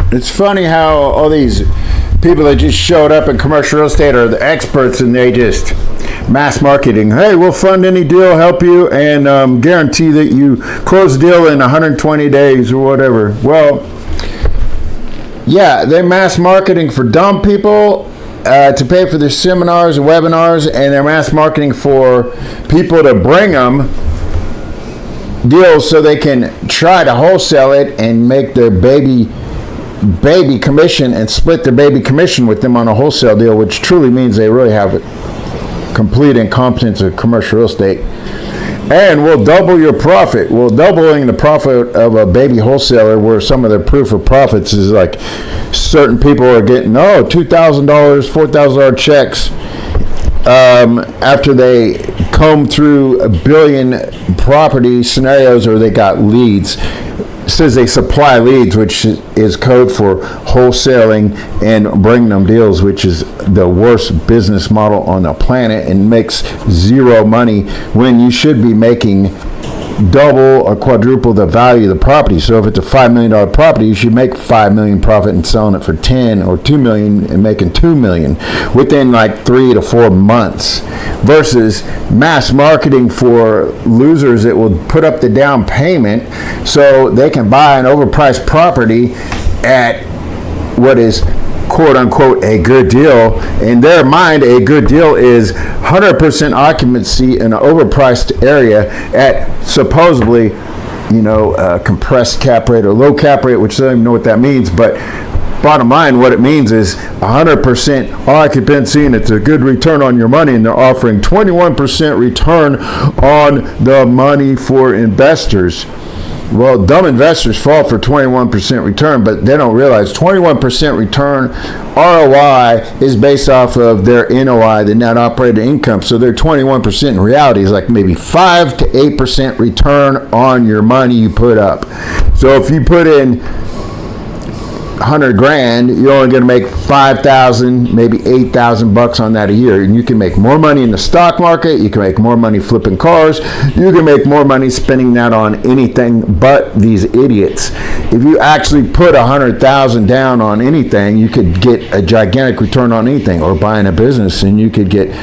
It's funny how all these people that just showed up in commercial real estate are the experts, and they just mass marketing. Hey, we'll fund any deal, help you, and guarantee that you close the deal in 120 days or whatever. Well, yeah, they're mass marketing for dumb people to pay for their seminars and webinars, and they're mass marketing for people to bring them deals so they can try to wholesale it and make their baby commission and split their baby commission with them on a wholesale deal, which truly means they really have complete incompetence of commercial real estate. And we'll double your profit. Well, doubling the profit of a baby wholesaler, where some of the proof of profits is like certain people are getting $2,000, $4,000 checks after they comb through a billion property scenarios, or they got leads. It says they supply leads, which is code for wholesaling and bringing them deals, which is the worst business model on the planet and makes zero money when you should be making double or quadruple the value of the property. So if it's a $5 million property, you should make $5 million profit and selling it for 10 or $2 million and making $2 million within like 3 to 4 months, versus mass marketing for losers that will put up the down payment so they can buy an overpriced property at what is quote unquote a good deal. In their mind, a good deal is 100% occupancy in an overpriced area at supposedly, compressed cap rate or low cap rate, which they don't even know what that means. But bottom line, what it means is 100% occupancy, and it's a good return on your money, and they're offering 21% return on the money for investors. Well, dumb investors fall for 21% return, but they don't realize 21% return ROI is based off of their NOI, the net operating income. So their 21% in reality is like maybe 5 to 8% return on your money you put up. So if you put in 100 grand, you're only going to make 5,000, maybe 8,000 bucks on that a year. And you can make more money in the stock market. You can make more money flipping cars. You can make more money spending that on anything but these idiots. If you actually put 100,000 down on anything, you could get a gigantic return on anything, or buying a business, and you could get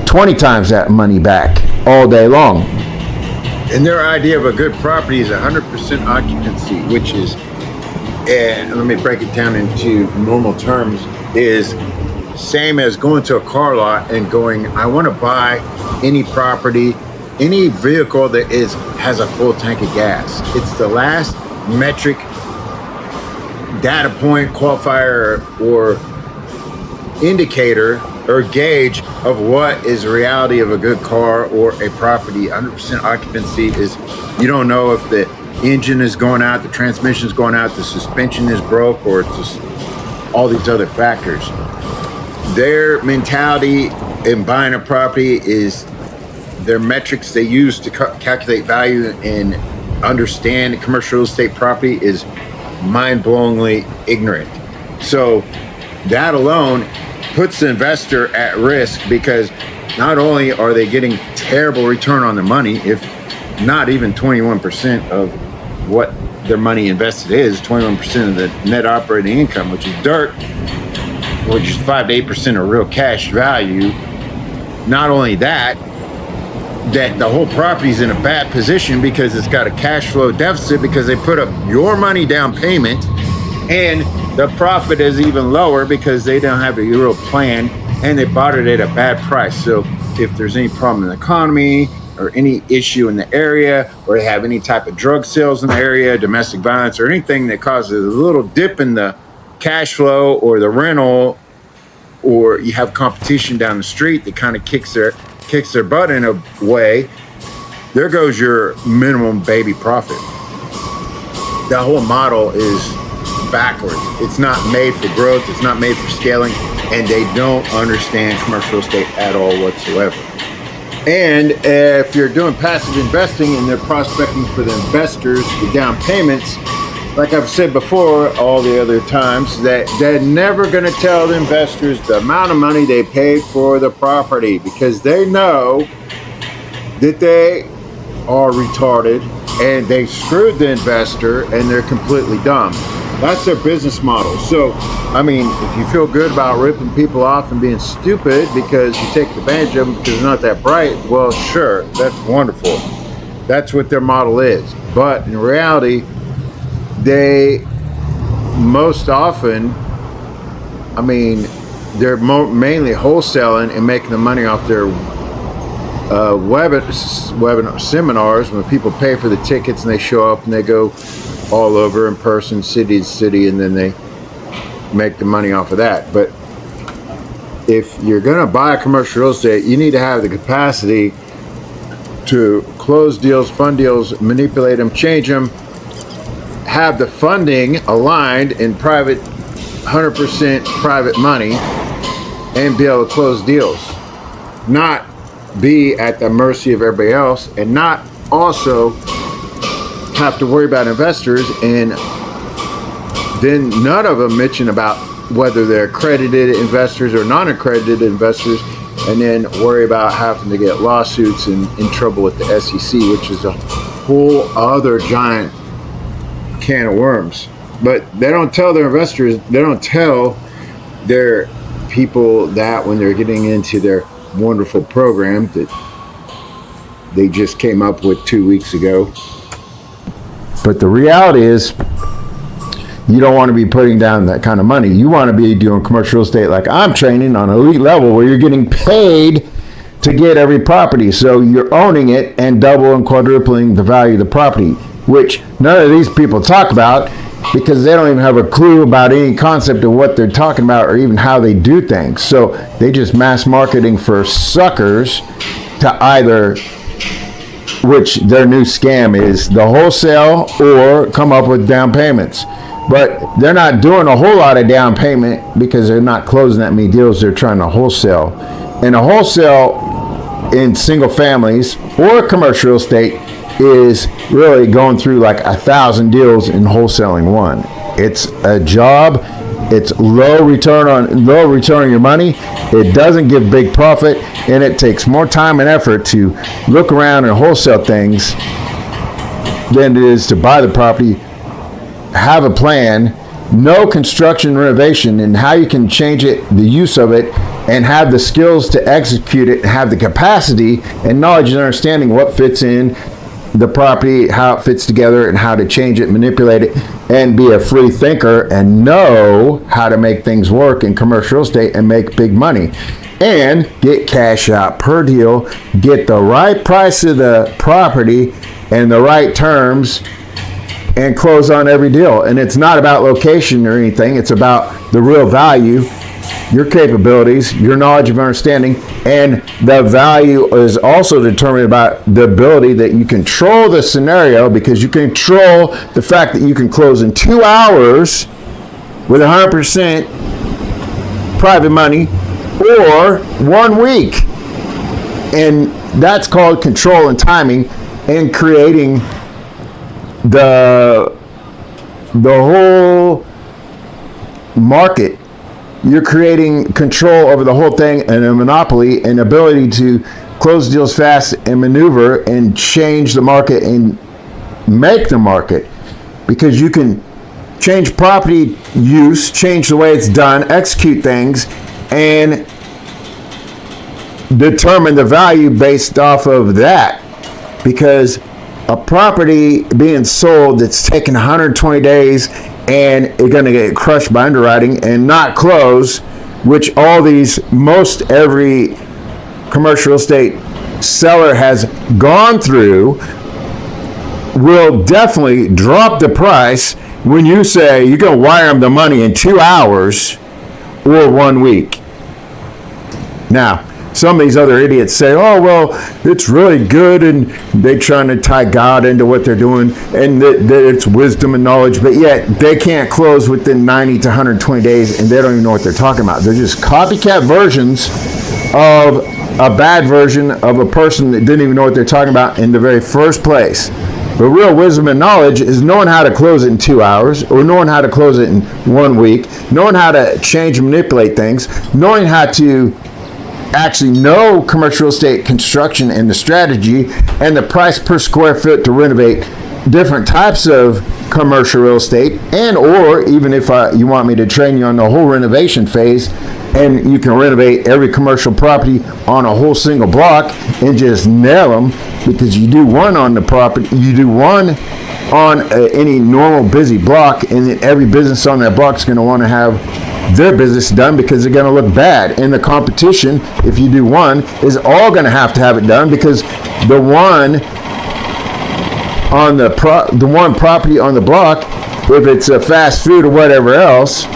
20 times that money back all day long. And their idea of a good property is 100% occupancy, which is, and let me break it down into normal terms, is same as going to a car lot and going, I want to buy any property, any vehicle that has a full tank of gas. It's the last metric, data point, qualifier, or indicator or gauge of what is the reality of a good car or a property. 100% occupancy is, you don't know if the engine is going out, the transmission is going out, the suspension is broke, or it's just all these other factors. Their mentality in buying a property is their metrics they use to calculate value and understand commercial real estate property is mind-blowingly ignorant. So that alone puts the investor at risk, because not only are they getting terrible return on their money, if not even 21% of what their money invested is, 21% of the net operating income, which is dirt, which is 5 to 8% of real cash value. Not only that the whole property's in a bad position because it's got a cash flow deficit, because they put up your money down payment, and the profit is even lower because they don't have a real plan and they bought it at a bad price. So if there's any problem in the economy, or any issue in the area, or they have any type of drug sales in the area, domestic violence, or anything that causes a little dip in the cash flow or the rental, or you have competition down the street that kind of kicks their butt in a way, there goes your minimum baby profit. The whole model is backwards. It's not made for growth. It's not made for scaling, and they don't understand commercial real estate at all whatsoever. And if you're doing passive investing and they're prospecting for the investors, the down payments, like I've said before all the other times, that they're never going to tell the investors the amount of money they paid for the property, because they know that they are retarded and they screwed the investor and they're completely dumb. That's their business model. So, I mean, if you feel good about ripping people off and being stupid because you take advantage of them because they're not that bright, well, sure, that's wonderful. That's what their model is. But in reality, they most often, I mean, they're mainly wholesaling and making the money off their webinar seminars when people pay for the tickets and they show up and they go all over in person, city to city, and then they make the money off of that. But if you're going to buy commercial real estate, you need to have the capacity to close deals, fund deals, manipulate them, change them, have the funding aligned in private, 100% private money, and be able to close deals. Not be at the mercy of everybody else, and not also have to worry about investors, and then none of them mention about whether they're accredited investors or non-accredited investors, and then worry about having to get lawsuits and in trouble with the SEC, which is a whole other giant can of worms. But they don't tell their investors, they don't tell their people that when they're getting into their wonderful program that they just came up with 2 weeks ago. But the reality is, you don't want to be putting down that kind of money. You want to be doing commercial real estate like I'm training on an elite level where you're getting paid to get every property. So you're owning it and double and quadrupling the value of the property, which none of these people talk about because they don't even have a clue about any concept of what they're talking about or even how they do things. So they just mass marketing for suckers to either, which their new scam is the wholesale or come up with down payments. But they're not doing a whole lot of down payment because they're not closing that many deals. They're trying to wholesale. And a wholesale in single families or commercial real estate is really going through like 1,000 deals in wholesaling one. It's a job. It's low return on your money. It doesn't give big profit, and it takes more time and effort to look around and wholesale things than it is to buy the property, have a plan, know construction renovation and how you can change it, the use of it, and have the skills to execute it, and have the capacity and knowledge and understanding what fits in the property, how it fits together, and how to change it, manipulate it, and be a free thinker and know how to make things work in commercial real estate and make big money and get cash out per deal, get the right price of the property and the right terms, and close on every deal. And it's not about location or anything. It's about the real value, your capabilities, your knowledge of understanding, and the value is also determined about the ability that you control the scenario, because you control the fact that you can close in 2 hours with 100% private money or 1 week. And that's called control and timing and creating the whole market. You're creating control over the whole thing and a monopoly and ability to close deals fast and maneuver and change the market and make the market, because you can change property use, change the way it's done, execute things, and determine the value based off of that. Because a property being sold that's taken 120 days and it's going to get crushed by underwriting and not close, which most every commercial real estate seller has gone through, will definitely drop the price when you say you're going to wire them the money in 2 hours or 1 week. Now, some of these other idiots say, oh, well, it's really good, and they're trying to tie God into what they're doing, and that it's wisdom and knowledge, but yet they can't close within 90 to 120 days, and they don't even know what they're talking about. They're just copycat versions of a bad version of a person that didn't even know what they're talking about in the very first place. But real wisdom and knowledge is knowing how to close it in 2 hours, or knowing how to close it in 1 week, knowing how to change and manipulate things, knowing how to actually know commercial real estate construction and the strategy and the price per square foot to renovate different types of commercial real estate, and or even if you want me to train you on the whole renovation phase, and you can renovate every commercial property on a whole single block and just nail them, because you do one on the property, you do one on any normal busy block, and then every business on that block is going to want to have their business done because they're going to look bad. And the competition, if you do one, is all going to have it done, because the one on the one property on the block, if it's a fast food or whatever else,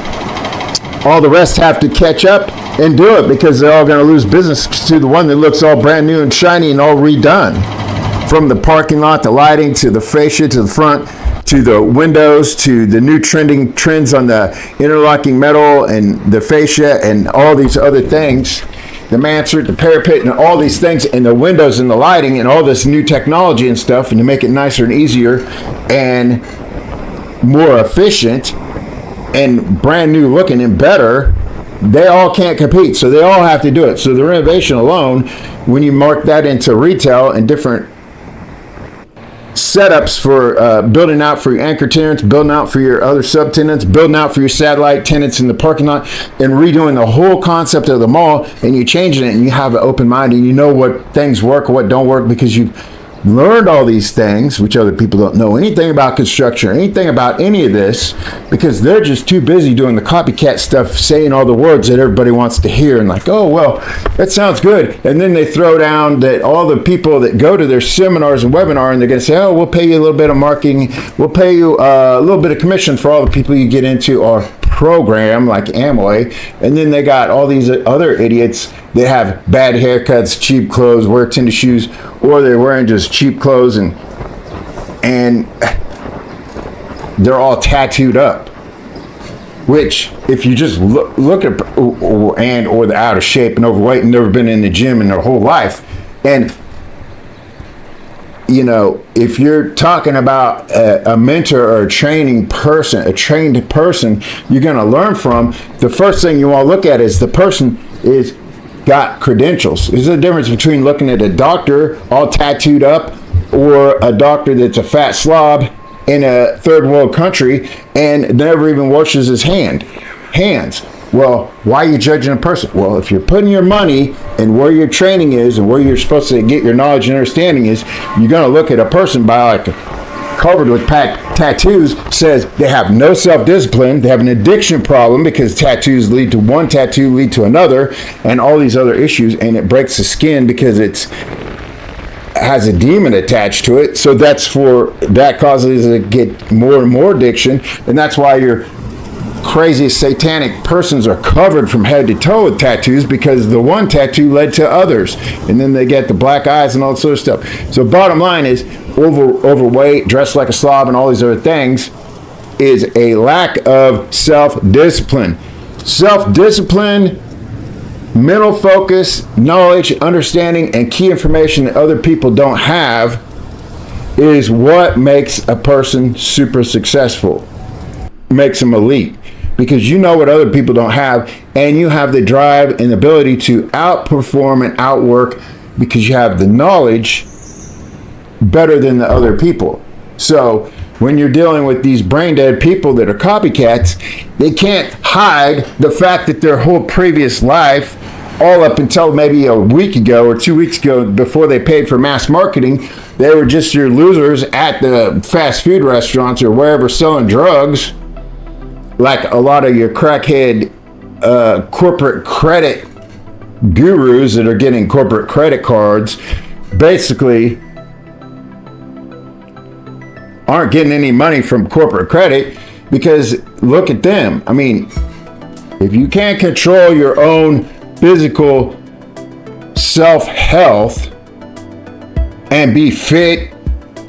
all the rest have to catch up and do it, because they're all going to lose business to the one that looks all brand new and shiny and all redone. From the parking lot, the lighting, to the fascia, to the front, to the windows, to the new trends on the interlocking metal and the fascia and all these other things, the mansard, the parapet, and all these things, and the windows and the lighting and all this new technology and stuff, and to make it nicer and easier and more efficient and brand new looking and better, they all can't compete. So they all have to do it. So the renovation alone, when you mark that into retail and different setups for building out for your anchor tenants, building out for your other subtenants, building out for your satellite tenants in the parking lot, and redoing the whole concept of the mall, and you changing it, and you have an open mind, and you know what things work or what don't work, because you've learned all these things, which other people don't know anything about construction or anything about any of this, because they're just too busy doing the copycat stuff, saying all the words that everybody wants to hear, and like, oh, well, that sounds good. And then they throw down that all the people that go to their seminars and webinar, and they're going to say, oh, we'll pay you a little bit of marketing, we'll pay you a little bit of commission for all the people you get into our program, like Amway. And then they got all these other idiots that have bad haircuts, cheap clothes, wear tennis shoes, or they're wearing just cheap clothes, and they're all tattooed up. Which, if you just look at or they're out of shape and overweight and never been in the gym in their whole life, and you know, if you're talking about a mentor or a trained person you're going to learn from, the first thing you want to look at is the person is got credentials. There's a difference between looking at a doctor all tattooed up, or a doctor that's a fat slob in a third world country and never even washes his hands. Well, why are you judging a person? Well, if you're putting your money and where your training is and where you're supposed to get your knowledge and understanding is, you're going to look at a person by like covered with tattoos, says they have no self-discipline, they have an addiction problem because tattoos lead to one tattoo lead to another, and all these other issues, and it breaks the skin because it has a demon attached to it. So that causes it to get more and more addiction, and that's why your crazy satanic persons are covered from head to toe with tattoos, because the one tattoo led to others, and then they get the black eyes and all this sort of stuff. So bottom line is, overweight, dressed like a slob, and all these other things is a lack of self-discipline. Self-discipline, mental focus, knowledge, understanding, and key information that other people don't have is what makes a person super successful, makes them elite. Because you know what other people don't have, and you have the drive and ability to outperform and outwork, because you have the knowledge better than the other people. So when you're dealing with these brain dead people that are copycats, they can't hide the fact that their whole previous life, all up until maybe a week ago or 2 weeks ago, before they paid for mass marketing, they were just your losers at the fast food restaurants or wherever selling drugs, like a lot of your crackhead corporate credit gurus that are getting corporate credit cards basically aren't getting any money from corporate credit, because look at them. I mean, if you can't control your own physical self-health and be fit,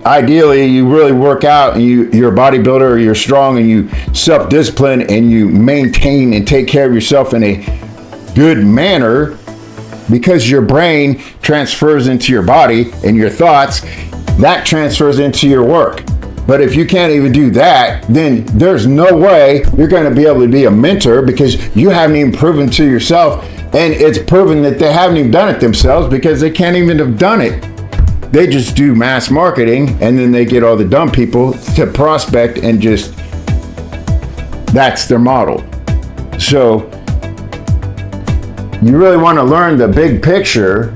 ideally you really work out and you're a bodybuilder, or you're strong and you self-discipline and you maintain and take care of yourself in a good manner, because your brain transfers into your body and your thoughts, that transfers into your work. But if you can't even do that, then there's no way you're going to be able to be a mentor, because you haven't even proven to yourself, and it's proven that they haven't even done it themselves, because they can't even have done it. They just do mass marketing, and then they get all the dumb people to prospect, and just that's their model. So you really want to learn the big picture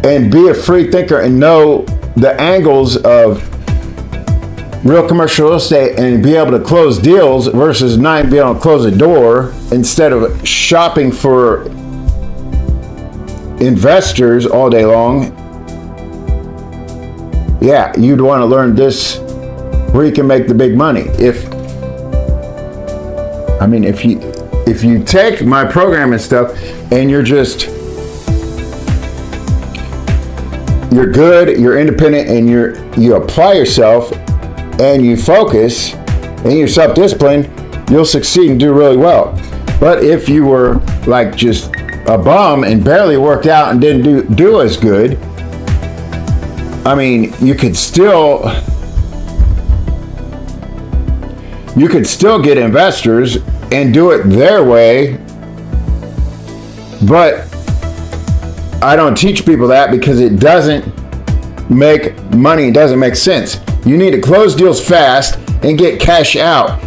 and be a free thinker and know the angles of real commercial real estate and be able to close deals versus not being able to close a door, instead of shopping for investors all day long. Yeah, you'd want to learn this where you can make the big money. If you take my program and stuff and you're good, you're independent, and you apply yourself and you focus and you're self-disciplined, you'll succeed and do really well. But if you were like just a bum and barely worked out and didn't do as good, I mean, you could still get investors and do it their way. But I don't teach people that because it doesn't make money, it doesn't make sense. You need to close deals fast and get cash out.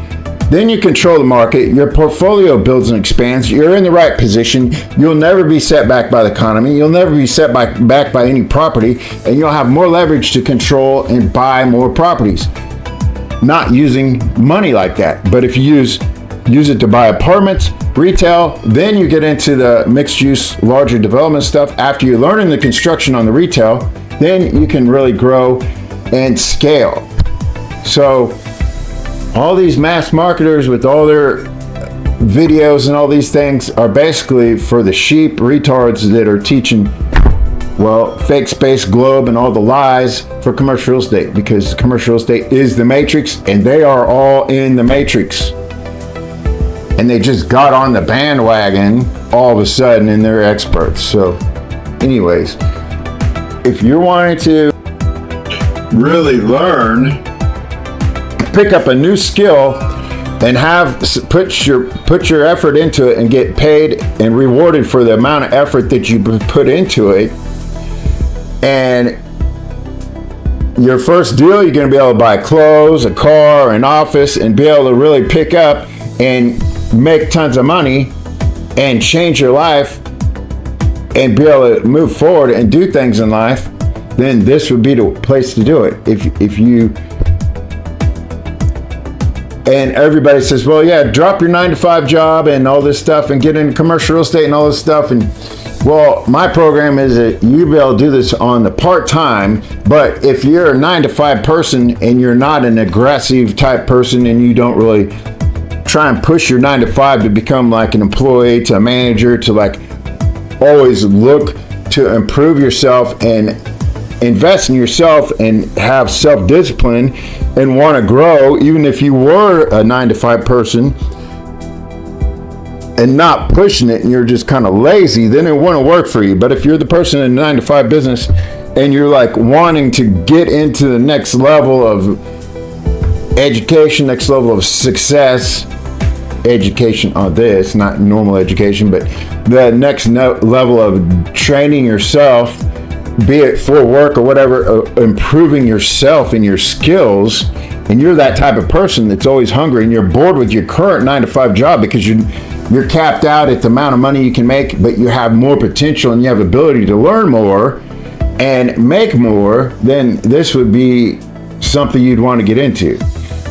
Then you control the market, your portfolio builds and expands, you're in the right position, you'll never be set back by the economy, you'll never be set back by any property, and you'll have more leverage to control and buy more properties. Not using money like that, but if you use it to buy apartments, retail, then you get into the mixed use, larger development stuff. After you're learning the construction on the retail, then you can really grow and scale. So all these mass marketers with all their videos and all these things are basically for the sheep retards that are teaching, well, fake space globe and all the lies for commercial real estate, because commercial real estate is the matrix and they are all in the matrix. And they just got on the bandwagon all of a sudden and they're experts. So anyways, if you're wanting to really learn, pick up a new skill and put your effort into it and get paid and rewarded for the amount of effort that you put into it. And your first deal, you're going to be able to buy clothes, a car, an office, and be able to really pick up and make tons of money and change your life and be able to move forward and do things in life. Then this would be the place to do it. If you, and everybody says, well, yeah, drop your 9-to-5 job and all this stuff and get into commercial real estate and all this stuff. And well, my program is that you'll be able to do this on the part-time, but if you're a 9-to-5 person and you're not an aggressive type person and you don't really try and push your 9-to-5 to become like an employee, to a manager, to like always look to improve yourself and invest in yourself and have self-discipline and want to grow, even if you were a 9-to-5 person and not pushing it and you're just kind of lazy, then it won't work for you. But if you're the person in a 9-to-5 business and you're like wanting to get into the next level of education, next level of success, education on this, not normal education, but the next level of training yourself, be it for work or whatever, improving yourself and your skills, and you're that type of person that's always hungry and you're bored with your current 9-to-5 job because you're capped out at the amount of money you can make, but you have more potential and you have ability to learn more and make more, then this would be something you'd want to get into.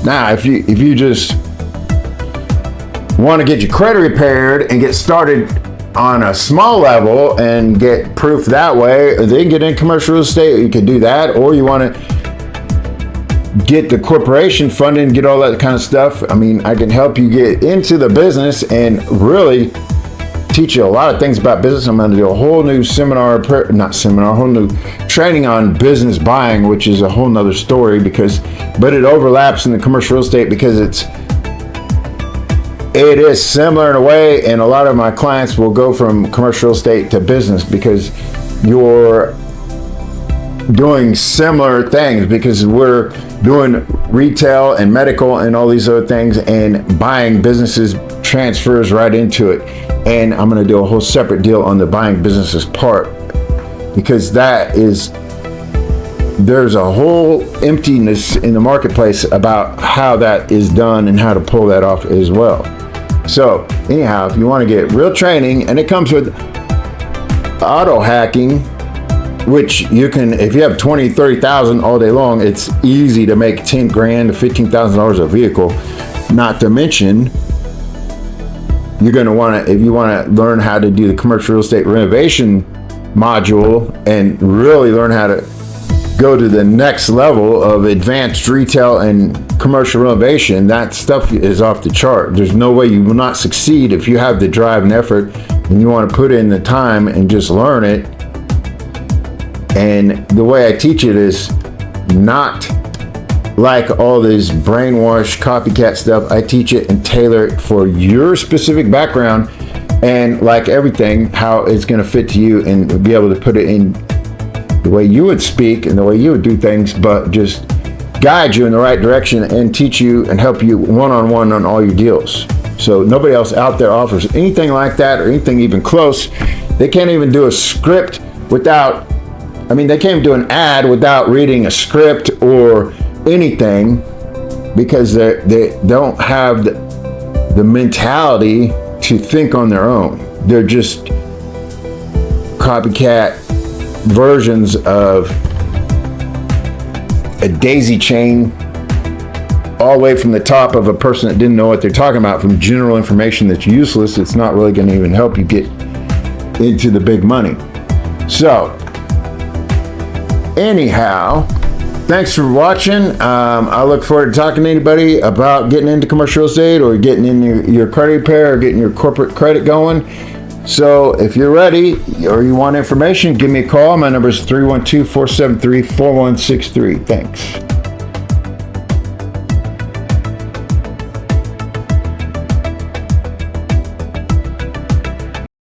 Now, if you just want to get your credit repaired and get started on a small level and get proof that way, then get in commercial real estate, you can do that. Or you want to get the corporation funding and get all that kind of stuff. I mean, I can help you get into the business and really teach you a lot of things about business. I'm going to do a whole new whole new training on business buying, which is a whole nother story but it overlaps in the commercial real estate because it is similar in a way, and a lot of my clients will go from commercial real estate to business because you're doing similar things, because we're doing retail and medical and all these other things, and buying businesses transfers right into it. And I'm going to do a whole separate deal on the buying businesses part, because that is there's a whole emptiness in the marketplace about how that is done and how to pull that off as well. So anyhow, if you want to get real training, and it comes with auto hacking, which you can, if you have 20, 30,000 all day long, it's easy to make 10 grand to $15,000 a vehicle. Not to mention, you're going to want to, if you want to learn how to do the commercial real estate renovation module and really learn how to go to the next level of advanced retail and commercial renovation, that stuff is off the chart. There's no way you will not succeed if you have the drive and effort and you want to put in the time and just learn it. And the way I teach it is not like all this brainwash copycat stuff. I teach it and tailor it for your specific background, and like everything, how it's going to fit to you and be able to put it in the way you would speak and the way you would do things, but just guide you in the right direction and teach you and help you one-on-one on all your deals. So nobody else out there offers anything like that or anything even close. They can't even do a script without, they can't even do an ad without reading a script or anything, because they don't have the mentality to think on their own. They're just copycat versions of a daisy chain all the way from the top of a person that didn't know what they're talking about, from general information that's useless. It's not really going to even help you get into the big money. So anyhow, thanks for watching. I look forward to talking to anybody about getting into commercial real estate or getting in your credit repair or getting your corporate credit going. So if you're ready or you want information, give me a call. My number is 312-473-4163. Thanks.